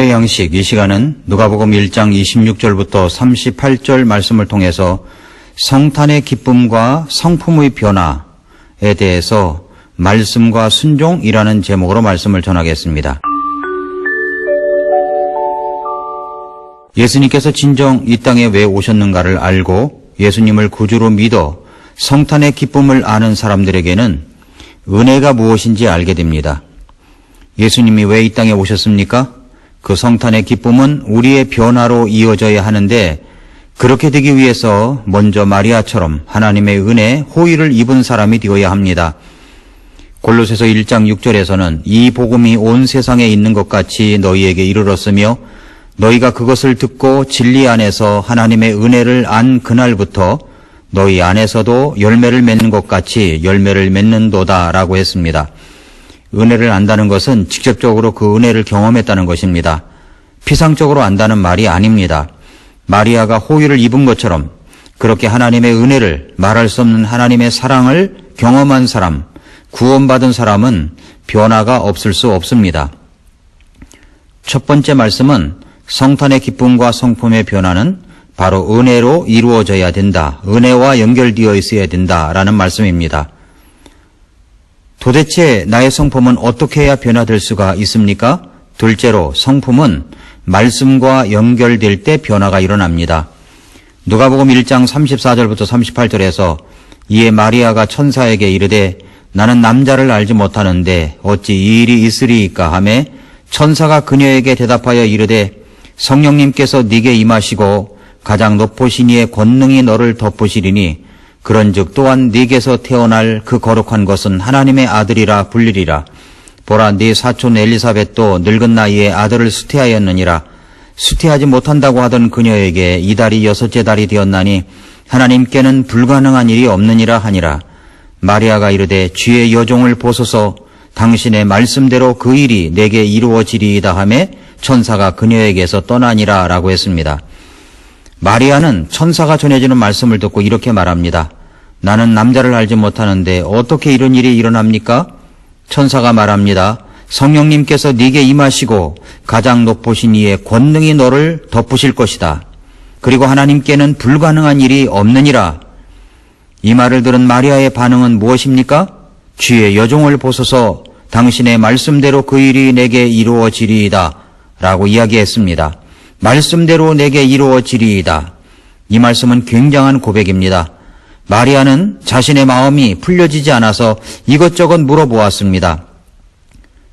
기도의 양식, 이 시간은 누가복음 1장 26절부터 38절 말씀을 통해서 성탄의 기쁨과 성품의 변화에 대해서 말씀과 순종이라는 제목으로 말씀을 전하겠습니다. 예수님께서 진정 이 땅에 왜 오셨는가를 알고 예수님을 구주로 믿어 성탄의 기쁨을 아는 사람들에게는 은혜가 무엇인지 알게 됩니다. 예수님이 왜 이 땅에 오셨습니까? 그 성탄의 기쁨은 우리의 변화로 이어져야 하는데 그렇게 되기 위해서 먼저 마리아처럼 하나님의 은혜, 호의를 입은 사람이 되어야 합니다. 골로새서 1장 6절에서는 이 복음이 온 세상에 있는 것 같이 너희에게 이르렀으며 너희가 그것을 듣고 진리 안에서 하나님의 은혜를 안 그날부터 너희 안에서도 열매를 맺는 것 같이 열매를 맺는도다 라고 했습니다. 은혜를 안다는 것은 직접적으로 그 은혜를 경험했다는 것입니다. 피상적으로 안다는 말이 아닙니다. 마리아가 호의를 입은 것처럼 그렇게 하나님의 은혜를, 말할 수 없는 하나님의 사랑을 경험한 사람, 구원받은 사람은 변화가 없을 수 없습니다. 첫 번째 말씀은 성탄의 기쁨과 성품의 변화는 바로 은혜로 이루어져야 된다. 은혜와 연결되어 있어야 된다라는 말씀입니다. 도대체 나의 성품은 어떻게 해야 변화될 수가 있습니까? 둘째로 성품은 말씀과 연결될 때 변화가 일어납니다. 누가복음 1장 34절부터 38절에서 이에 마리아가 천사에게 이르되 나는 남자를 알지 못하는데 어찌 이 일이 있으리이까 하매 천사가 그녀에게 대답하여 이르되 성령님께서 네게 임하시고 가장 높으신 이의 권능이 너를 덮으시리니 그런즉 또한 네게서 태어날 그 거룩한 것은 하나님의 아들이라 불리리라. 보라 네 사촌 엘리사벳도 늙은 나이에 아들을 수태하였느니라. 수태하지 못한다고 하던 그녀에게 이 달이 여섯째 달이 되었나니 하나님께는 불가능한 일이 없느니라 하니라. 마리아가 이르되 주의 여종을 보소서 당신의 말씀대로 그 일이 내게 이루어지리이다 하매 천사가 그녀에게서 떠나니라 라고 했습니다. 마리아는 천사가 전해주는 말씀을 듣고 이렇게 말합니다. 나는 남자를 알지 못하는데 어떻게 이런 일이 일어납니까? 천사가 말합니다. 성령님께서 네게 임하시고 가장 높으신 이의 권능이 너를 덮으실 것이다. 그리고 하나님께는 불가능한 일이 없느니라. 이 말을 들은 마리아의 반응은 무엇입니까? 주의 여종을 보소서 당신의 말씀대로 그 일이 내게 이루어지리이다 라고 이야기했습니다. 말씀대로 내게 이루어지리이다. 이 말씀은 굉장한 고백입니다. 마리아는 자신의 마음이 풀려지지 않아서 이것저것 물어보았습니다.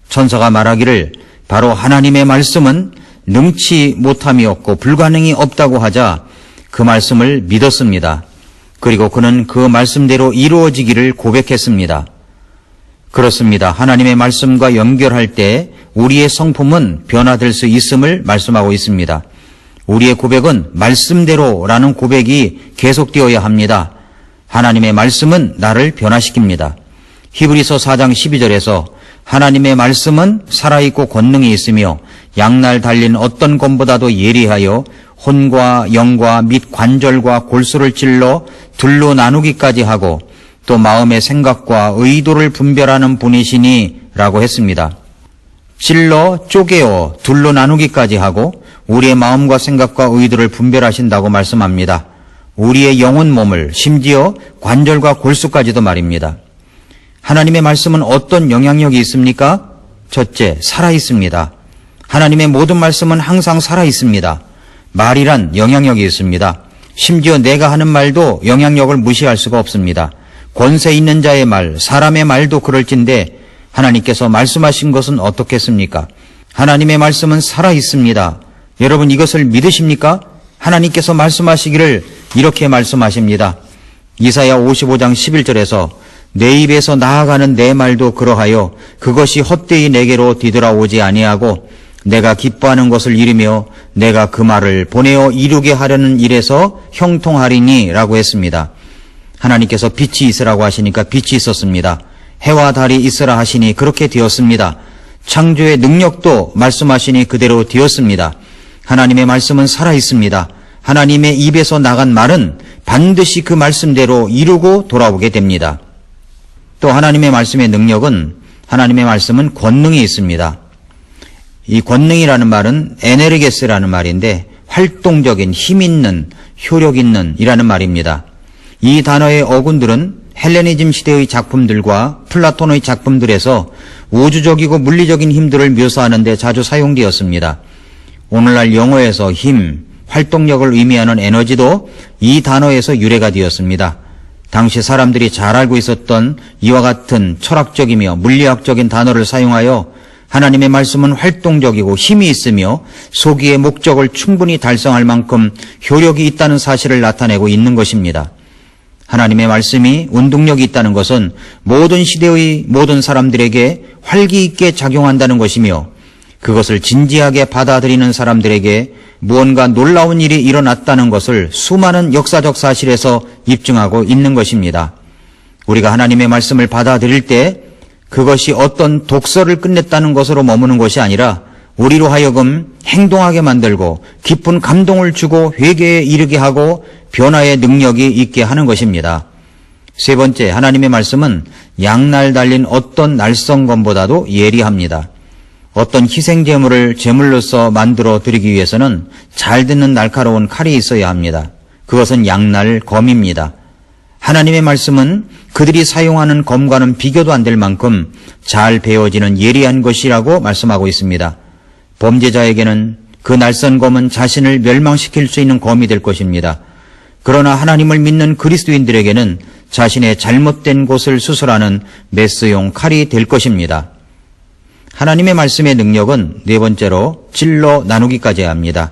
천사가 말하기를 바로 하나님의 말씀은 능치 못함이 없고 불가능이 없다고 하자 그 말씀을 믿었습니다. 그리고 그는 그 말씀대로 이루어지기를 고백했습니다. 그렇습니다. 하나님의 말씀과 연결할 때 우리의 성품은 변화될 수 있음을 말씀하고 있습니다. 우리의 고백은 말씀대로라는 고백이 계속되어야 합니다. 하나님의 말씀은 나를 변화시킵니다. 히브리서 4장 12절에서 하나님의 말씀은 살아있고 권능이 있으며 양날 달린 어떤 검보다도 예리하여 혼과 영과 및 관절과 골수를 찔러 둘로 나누기까지 하고 또 마음의 생각과 의도를 분별하는 분이시니 라고 했습니다. 찔러 쪼개어 둘로 나누기까지 하고 우리의 마음과 생각과 의도를 분별하신다고 말씀합니다. 우리의 영혼 몸을 심지어 관절과 골수까지도 말입니다. 하나님의 말씀은 어떤 영향력이 있습니까? 첫째, 살아있습니다. 하나님의 모든 말씀은 항상 살아있습니다. 말이란 영향력이 있습니다. 심지어 내가 하는 말도 영향력을 무시할 수가 없습니다. 권세 있는 자의 말, 사람의 말도 그럴진데 하나님께서 말씀하신 것은 어떻겠습니까? 하나님의 말씀은 살아있습니다. 여러분 이것을 믿으십니까? 하나님께서 말씀하시기를 이렇게 말씀하십니다. 이사야 55장 11절에서 내 입에서 나아가는 내 말도 그러하여 그것이 헛되이 내게로 뒤돌아오지 아니하고 내가 기뻐하는 것을 이루며 내가 그 말을 보내어 이루게 하려는 일에서 형통하리니 라고 했습니다. 하나님께서 빛이 있으라고 하시니까 빛이 있었습니다. 해와 달이 있으라 하시니 그렇게 되었습니다. 창조의 능력도 말씀하시니 그대로 되었습니다. 하나님의 말씀은 살아있습니다. 하나님의 입에서 나간 말은 반드시 그 말씀대로 이루고 돌아오게 됩니다. 또 하나님의 말씀의 능력은, 하나님의 말씀은 권능이 있습니다. 이 권능이라는 말은 에네르게스라는 말인데 활동적인, 힘 있는, 효력 있는 이라는 말입니다. 이 단어의 어군들은 헬레니즘 시대의 작품들과 플라톤의 작품들에서 우주적이고 물리적인 힘들을 묘사하는 데 자주 사용되었습니다. 오늘날 영어에서 힘, 활동력을 의미하는 에너지도 이 단어에서 유래가 되었습니다. 당시 사람들이 잘 알고 있었던 이와 같은 철학적이며 물리학적인 단어를 사용하여 하나님의 말씀은 활동적이고 힘이 있으며 소기의 목적을 충분히 달성할 만큼 효력이 있다는 사실을 나타내고 있는 것입니다. 하나님의 말씀이 운동력이 있다는 것은 모든 시대의 모든 사람들에게 활기 있게 작용한다는 것이며 그것을 진지하게 받아들이는 사람들에게 무언가 놀라운 일이 일어났다는 것을 수많은 역사적 사실에서 입증하고 있는 것입니다. 우리가 하나님의 말씀을 받아들일 때 그것이 어떤 독서를 끝냈다는 것으로 머무는 것이 아니라 우리로 하여금 행동하게 만들고 깊은 감동을 주고 회개에 이르게 하고 변화의 능력이 있게 하는 것입니다. 세 번째, 하나님의 말씀은 양날 달린 어떤 날성검보다도 예리합니다. 어떤 희생제물을 제물로서 만들어 드리기 위해서는 잘 듣는 날카로운 칼이 있어야 합니다. 그것은 양날 검입니다. 하나님의 말씀은 그들이 사용하는 검과는 비교도 안 될 만큼 잘 베어지는 예리한 것이라고 말씀하고 있습니다. 범죄자에게는 그 날선 검은 자신을 멸망시킬 수 있는 검이 될 것입니다. 그러나 하나님을 믿는 그리스도인들에게는 자신의 잘못된 곳을 수술하는 메스용 칼이 될 것입니다. 하나님의 말씀의 능력은 네 번째로 질러 나누기까지 합니다.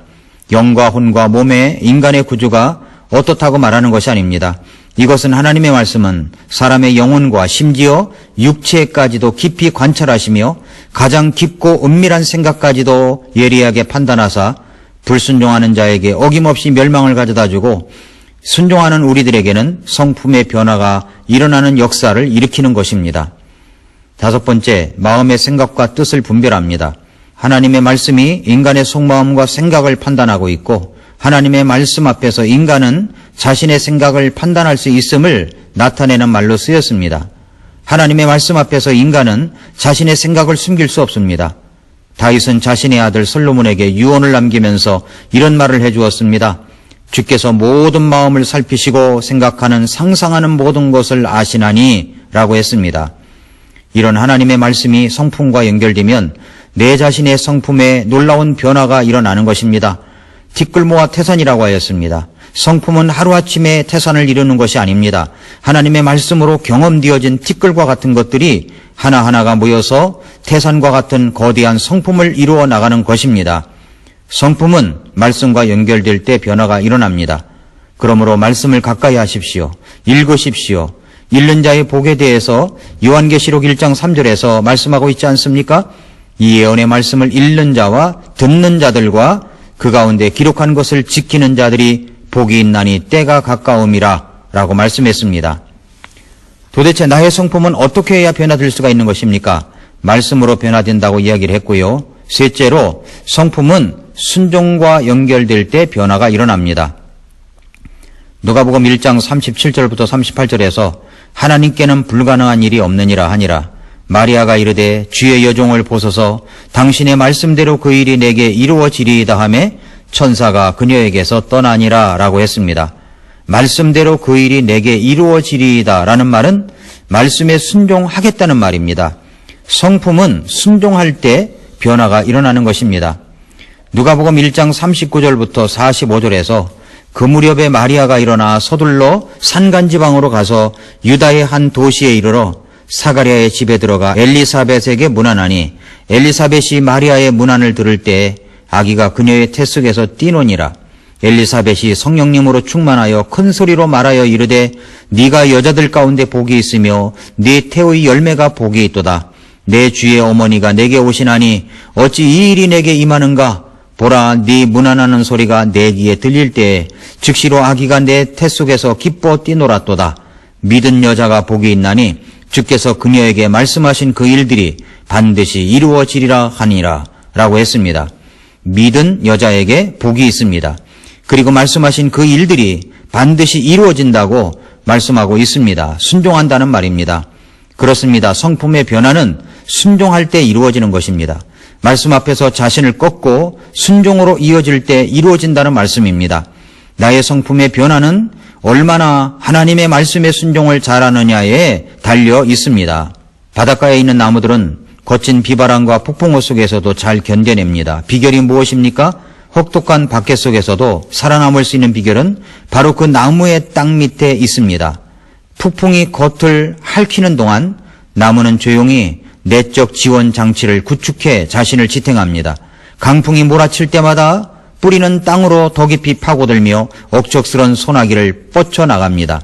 영과 혼과 몸의 인간의 구조가 어떻다고 말하는 것이 아닙니다. 이것은 하나님의 말씀은 사람의 영혼과 심지어 육체까지도 깊이 관찰하시며 가장 깊고 은밀한 생각까지도 예리하게 판단하사 불순종하는 자에게 어김없이 멸망을 가져다주고 순종하는 우리들에게는 성품의 변화가 일어나는 역사를 일으키는 것입니다. 다섯 번째, 마음의 생각과 뜻을 분별합니다. 하나님의 말씀이 인간의 속마음과 생각을 판단하고 있고 하나님의 말씀 앞에서 인간은 자신의 생각을 판단할 수 있음을 나타내는 말로 쓰였습니다. 하나님의 말씀 앞에서 인간은 자신의 생각을 숨길 수 없습니다. 다윗은 자신의 아들 솔로몬에게 유언을 남기면서 이런 말을 해주었습니다. 주께서 모든 마음을 살피시고 생각하는 상상하는 모든 것을 아시나니 라고 했습니다. 이런 하나님의 말씀이 성품과 연결되면 내 자신의 성품에 놀라운 변화가 일어나는 것입니다. 티끌모아 태산이라고 하였습니다. 성품은 하루아침에 태산을 이루는 것이 아닙니다. 하나님의 말씀으로 경험되어진 티끌과 같은 것들이 하나하나가 모여서 태산과 같은 거대한 성품을 이루어 나가는 것입니다. 성품은 말씀과 연결될 때 변화가 일어납니다. 그러므로 말씀을 가까이 하십시오. 읽으십시오. 읽는 자의 복에 대해서 요한계시록 1장 3절에서 말씀하고 있지 않습니까? 이 예언의 말씀을 읽는 자와 듣는 자들과 그 가운데 기록한 것을 지키는 자들이 복이 있나니 때가 가까움이라 라고 말씀했습니다. 도대체 나의 성품은 어떻게 해야 변화될 수가 있는 것입니까? 말씀으로 변화된다고 이야기를 했고요. 셋째로 성품은 순종과 연결될 때 변화가 일어납니다. 누가복음 1장 37절부터 38절에서 하나님께는 불가능한 일이 없느니라 하니라. 마리아가 이르되 주의 여종을 보소서 당신의 말씀대로 그 일이 내게 이루어지리이다 하매 천사가 그녀에게서 떠나니라 라고 했습니다. 말씀대로 그 일이 내게 이루어지리이다 라는 말은 말씀에 순종하겠다는 말입니다. 성품은 순종할 때 변화가 일어나는 것입니다. 누가복음 1장 39절부터 45절에서 그 무렵에 마리아가 일어나 서둘러 산간지방으로 가서 유다의 한 도시에 이르러 사가랴의 집에 들어가 엘리사벳에게 문안하니 엘리사벳이 마리아의 문안을 들을 때 아기가 그녀의 태속에서 뛰노니라. 엘리사벳이 성령님으로 충만하여 큰 소리로 말하여 이르되 네가 여자들 가운데 복이 있으며 네 태의 열매가 복이 있도다. 내 주의 어머니가 내게 오시나니 어찌 이 일이 내게 임하는가? 보라, 네 문안하는 소리가 내 귀에 들릴 때에 즉시로 아기가 내 태속에서 기뻐 뛰놀았도다. 믿은 여자가 복이 있나니 주께서 그녀에게 말씀하신 그 일들이 반드시 이루어지리라 하니라 라고 했습니다. 믿은 여자에게 복이 있습니다. 그리고 말씀하신 그 일들이 반드시 이루어진다고 말씀하고 있습니다. 순종한다는 말입니다. 그렇습니다. 성품의 변화는 순종할 때 이루어지는 것입니다. 말씀 앞에서 자신을 꺾고 순종으로 이어질 때 이루어진다는 말씀입니다. 나의 성품의 변화는 얼마나 하나님의 말씀에 순종을 잘하느냐에 달려 있습니다. 바닷가에 있는 나무들은 거친 비바람과 폭풍우 속에서도 잘 견뎌냅니다. 비결이 무엇입니까? 혹독한 밖에 속에서도 살아남을 수 있는 비결은 바로 그 나무의 땅 밑에 있습니다. 폭풍이 겉을 핥히는 동안 나무는 조용히 내적 지원 장치를 구축해 자신을 지탱합니다. 강풍이 몰아칠 때마다 뿌리는 땅으로 더 깊이 파고들며 억척스런 소나기를 뻗쳐나갑니다.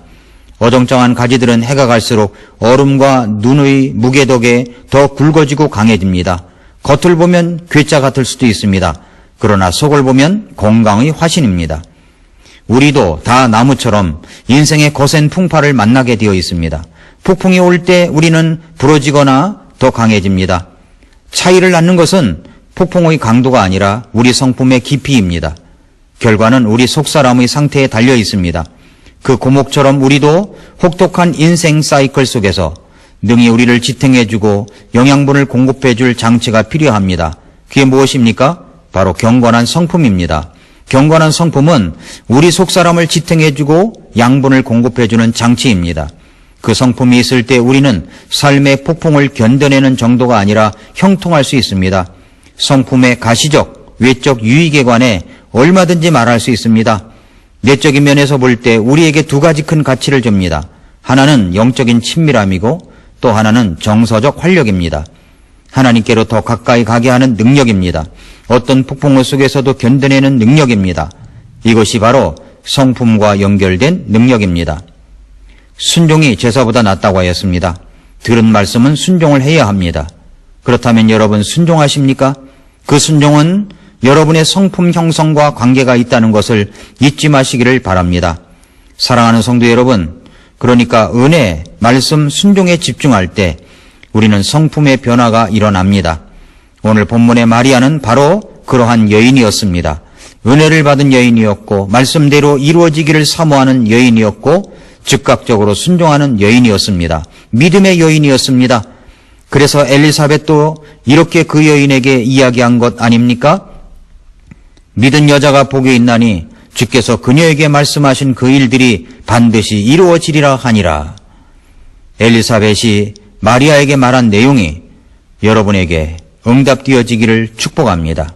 어정쩡한 가지들은 해가 갈수록 얼음과 눈의 무게 덕에 더 굵어지고 강해집니다. 겉을 보면 괴짜 같을 수도 있습니다. 그러나 속을 보면 건강의 화신입니다. 우리도 다 나무처럼 인생의 거센 풍파를 만나게 되어 있습니다. 폭풍이 올 때 우리는 부러지거나 더 강해집니다. 차이를 낳는 것은 폭풍의 강도가 아니라 우리 성품의 깊이입니다. 결과는 우리 속사람의 상태에 달려 있습니다. 그 고목처럼 우리도 혹독한 인생 사이클 속에서 능히 우리를 지탱해주고 영양분을 공급해줄 장치가 필요합니다. 그게 무엇입니까? 바로 경건한 성품입니다. 경건한 성품은 우리 속사람을 지탱해주고 양분을 공급해주는 장치입니다. 그 성품이 있을 때 우리는 삶의 폭풍을 견뎌내는 정도가 아니라 형통할 수 있습니다. 성품의 가시적, 외적 유익에 관해 얼마든지 말할 수 있습니다. 내적인 면에서 볼 때 우리에게 두 가지 큰 가치를 줍니다. 하나는 영적인 친밀함이고 또 하나는 정서적 활력입니다. 하나님께로 더 가까이 가게 하는 능력입니다. 어떤 폭풍우 속에서도 견뎌내는 능력입니다. 이것이 바로 성품과 연결된 능력입니다. 순종이 제사보다 낫다고 하였습니다. 들은 말씀은 순종을 해야 합니다. 그렇다면 여러분 순종하십니까? 그 순종은 여러분의 성품 형성과 관계가 있다는 것을 잊지 마시기를 바랍니다. 사랑하는 성도 여러분, 그러니까 은혜, 말씀, 순종에 집중할 때 우리는 성품의 변화가 일어납니다. 오늘 본문의 마리아는 바로 그러한 여인이었습니다. 은혜를 받은 여인이었고 말씀대로 이루어지기를 사모하는 여인이었고 즉각적으로 순종하는 여인이었습니다. 믿음의 여인이었습니다. 그래서 엘리사벳도 이렇게 그 여인에게 이야기한 것 아닙니까? 믿은 여자가 복이 있나니 주께서 그녀에게 말씀하신 그 일들이 반드시 이루어지리라 하니라. 엘리사벳이 마리아에게 말한 내용이 여러분에게 응답되어지기를 축복합니다.